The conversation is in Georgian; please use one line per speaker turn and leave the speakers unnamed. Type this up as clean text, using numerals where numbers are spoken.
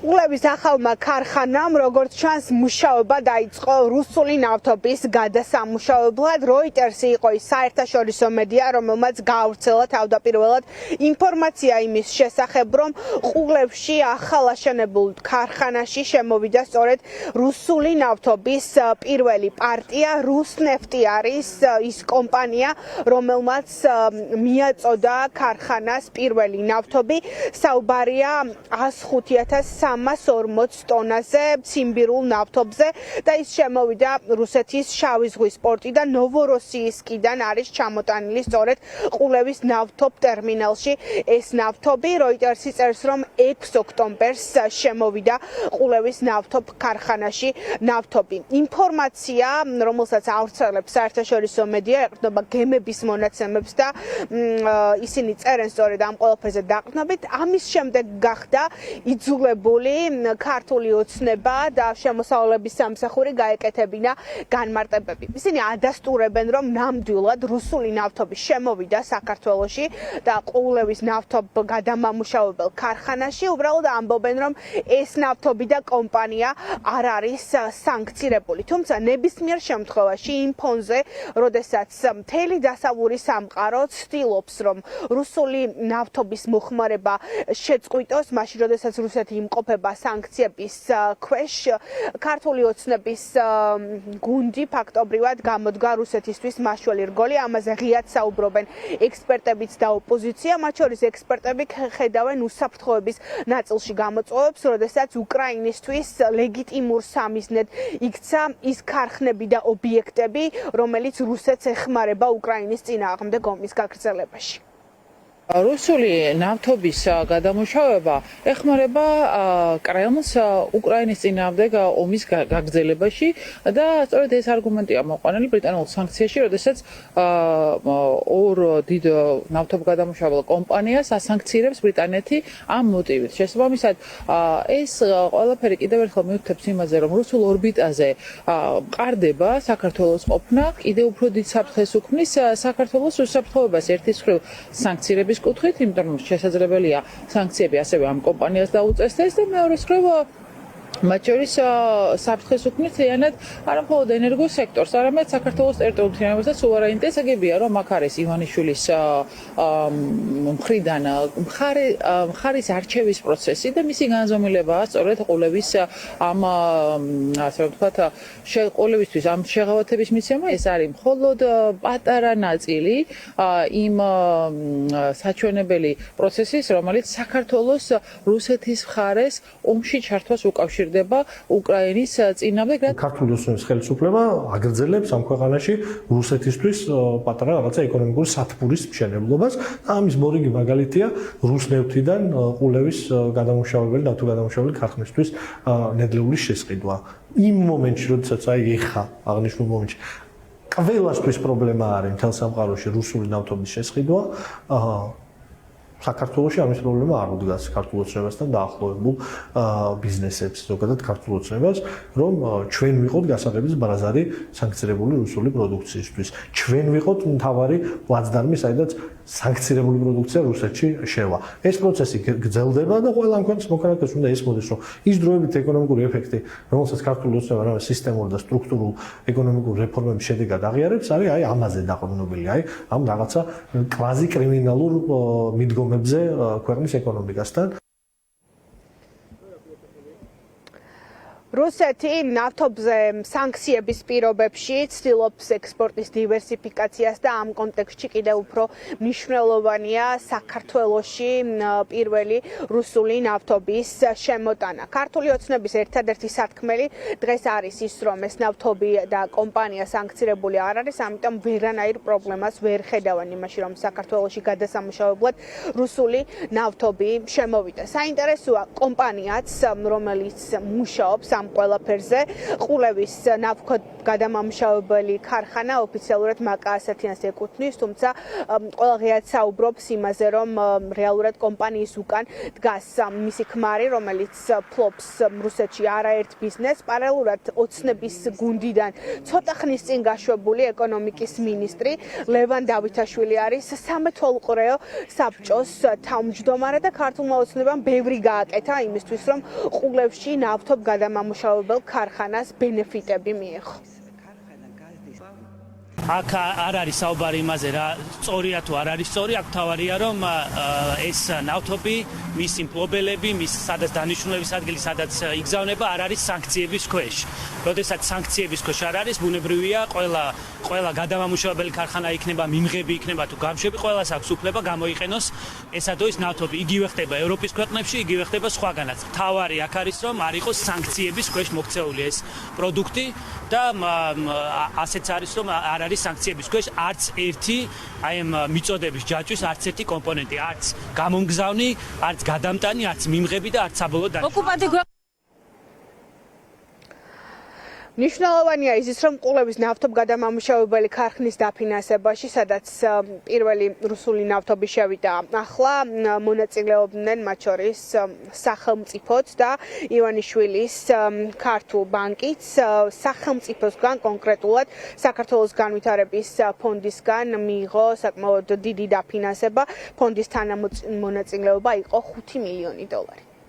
ყულების ახალმა ქარხანამ, როგორც ჩანს, მუშაობა დაიწყო რუსული ნავთობის გადასამუშავებლად. Reuters იყო ის საერთაშორისო მედია, რომელმაც გაავრცელა თავდაპირველად ინფორმაცია იმის შესახებ, რომ ყულებში ახალ აშენებულ ქარხანაში შემოვიდა სწორედ რუსული ნავთობის პირველი პარტია. რუსნეფტი არის ის კომპანია, რომელმაც მიაწოდა ქარხანას პირველი ნავთობი. საუბარია 105,340 ტონაზე ციმბირულ ნავთობზე და ის შემოვიდა რუსეთის შავი ზღვის პორტიდან ნოვოროსიისკიდან არის ჩამოტანილი სწორედ ყულევის ნავთობ ტერმინალში. ეს ნავთობი Reuters წერს, რომ 6 ოქტომბერს შემოვიდა ყულევის ნავთობ ქარხანაში ნავთობი. ინფორმაცია, რომელსაც ავრცელებს საერთაშორისო მედია, ეყრდნობა გემების მონაცემებს და ისინი წერენ სწორედ ამ ყველაფერზე დაყრდნობით. ამის შემდეგ გახდა იძულებული ქართული ოცნება და შემოსავლების სამსახური გაეკეთებინა განმარტებები. ისინი ადასტურებენ, რომ ნამდვილად რუსული ნავთობი შემოვიდა საქართველოში და ყულევის ნავთობ გადამამუშავებელ ქარხანაში. უბრალოდ ამბობენ, რომ ეს ნავთობი და კომპანია არ არის სანქცირებული. თუმცა ნებისმიერ შემთხვევაში იმ ფონზე, როდესაც მთელი დასავლური სამყარო ცდილობს, რომ რუსული ნავთობის მოხმარება შეწყვიტოს, მაშინ როდესაც რუსეთი იმყოფება სანქციების ქვეშ, ქართული ოცნების გუნდი ფაქტობრივად გამოდგა რუსეთისთვის მაშველი რგოლი. ამაზე ღიად საუბრობენ ექსპერტებიც და ოპოზიცია. მათ შორის ექსპერტები ხედავენ უსაფრთხოების ნაწილში გამოწვევებს, როდესაც უკრაინისთვის ლეგიტიმურ სამიზნედ იქცა ის ქარხნები და ობიექტები, რომელიც რუსეთს ეხმარება უკრაინის წინააღმდეგ ომის გაგრძელებაში.
რუსული ნავთობის გადამუშავება ეხმარება კრემლს უკრაინის წინააღმდეგ ომის გაგრძელებაში და სწორედ ეს არგუმენტია მოყვანილი ბრიტანულ სანქციაში, როდესაც ორ დიდ ნავთობგადამუშავებელ კომპანიას ასანქცირებს ბრიტანეთი ამ მოტივით. შესაბამისად, ეს ყველაფერი კიდევ ერთხელ მიუთითებს იმაზე, რომ რუსულ ორბიტაზე მყარდება საქართველოს ყოფნა, კიდევ უფრო დიდ საფრთხეს უქმნის საქართველოს უსაფრთხოებას ერთის მხრივ სანქცირების კუთხით, იმიტომ რომ შესაძლებელია სანქციები ასევე ამ კომპანიას დაუწესდეს და მეორეს მხრივ მათ შორის საფრთხეს უქმნის მთლიანად არა მხოლოდ ენერგოსექტორს, არამედ საქართველოს ტერიტორიულ მთლიანობას და სუვერენიტეტს. ეგებია, რომ აქ არის ივანიშვილის მხრიდან მხარის არჩევის პროცესი და მისი განზომილებაა სწორედ ყულევის ამ ასე ვთქვათ ყულევისთვის ამ შეღავათების მიცემა. ეს არის მხოლოდ პატარა ნაწილი იმ საჩვენებელი პროცესის, რომელიც საქართველოს რუსეთის მხარეს ომში ჩართვას უკავშირდება უკრაინის წინააღმდეგ.
ქართული ოცნების ხელისუფლება აგრძელებს ამ ქვეყანაში რუსეთისთვის პატარა რაღაცა ეკონომიკური სათბურის მშენებლობას და ამის მორიგი მაგალითია რუსნეფტიდან ყულევის გადამუშავებელი ნავთობგადამუშავებელი ქარხნისთვის ნედლეულის შესყიდვა. იმ მომენტში, როდესაც ეხა აღნიშნულ მომენტში ყველასთვის პრობლემა არის მთელ სამყაროში რუსული ნავთობის შესყიდვა, საქართველოში ამის პრობლემა არ უდგას ქართულ ოცნებასთან დაახლოებულ ბიზნესებს, ზოგადად ქართულ ოცნებას, რომ ჩვენ ვიყოთ გასაღების ბაზარი სანქცირებული რუსული პროდუქციისთვის. ჩვენ ვიყოთ მთავარი პლაცდარმი, საიდანაც სანქცირებული პროდუქცია რუსეთში შევა. ეს პროცესი გრძელდება და ყველა ქვეყნის მოქალაქეს უნდა ესმოდეს, რომ ის დროებით ეკონომიკური ეფექტი, რომელსაც ქართული ოცნება რამე სისტემურ და სტრუქტურულ ეკონომიკურ რეფორმების შედეგად აღიარებს, არის ამაზე დაყრდნობილი, ამ რაღაცა კვაზი კრიმინალურ მიდგომებზე ქვეყნის ეკონომიკასთან.
რუსეთი ნავთობზე სანქციების პირობებში ცდილობს ექსპორტის დივერსიფიკაციას და ამ კონტექსტში კიდევ უფრო მნიშვნელოვანია საქართველოში პირველი რუსული ნავთობის შემოტანა. ქართული ოცნების ერთადერთი სათქმელი დღეს არის ის, რომ ეს ნავთობი და კომპანია სანქცირებული არ არის, ამიტომ ვერანაირ პრობლემას ვერ ხედავენ იმაში, რომ საქართველოში გადასამუშავებლად რუსული ნავთობი შემოვიდა. საინტერესოა კომპანიაც, რომელიც მუშაობს ამ ყველაფერზე. ყულევის ნავთობგადამამუშავებელი ქარხანა ოფიციალურად მაკა ასათიანს ეკუთვნის, თუმცა ყველა ღიად საუბრობს იმაზე, რომ რეალურად კომპანიის უკან დგას მისი ქმარი, რომელიც ფლობს რუსეთში არაერთ ბიზნესს. პარალელურად ოცნების გუნდიდან ცოტა ხნის წინ გაშვებული ეკონომიკის მინისტრი ლევან დავითაშვილი არის 13-ყრეო საბჭოს თავმჯდომარე და ქართულმა ოცნებამ ბევრი გააკეთა იმისთვის, რომ ყულევში ნავთობგადამამუშავებელ ქარხანას ბენეფიტები მიეღო.
აქ არ არის საუბარი იმაზე რა სწორია თუ არ არის სწორი, აქ თავარია რომ ეს ნავთობი, მისი მფლობელები, მის სადაც დანიშნულების ადგილი, სადაც იგზავნება, არ არის სანქციების ქვეშ. როდესაც სანქციების ქვეშ არ არის, ბუნებრივია, ყველა გადამამუშავებელი ქარხანა იქნება, მიმღები იქნება თუ გამშვები, ყველას აქვს უფლება გამოიყენოს ესა თუ ის ნავთობი. იგივე ხდება ევროპის ქვეყნებში, იგივე ხდება სხვაგანაც. თავარი აქ არის რომ არ იყოს სანქციების ქვეშ მოქცეული ეს პროდუქტი და ასეც არის რომ არ არის სანქციების ქვეშ არც ერთი აი ამ მიწოდების ჯაჭვის არც ერთი კომპონენტი, არც გამომგზავნი, არც გადამტანი, არც მიმღები და არც საბოლოო დანიშნული.
მნიშვნელოვანია ის, რომ ყულევის ნავთობგადამამუშავებელი ქარხნის დაფინანსებაში, სადაც პირველი რუსული ნავთობი შევიდა, ახლა მონაწილეობდნენ მათ შორის სახელმწიფოც და ივანიშვილის ქართულ ბანკიც სახელმწიფოსგან კონკრეტულად საქართველოს განვითარების ფონდისგან მიიღო საკმაოდ დიდი დაფინანსება. ფონდის თანამონაწილეობა იყო $5 მილიონი.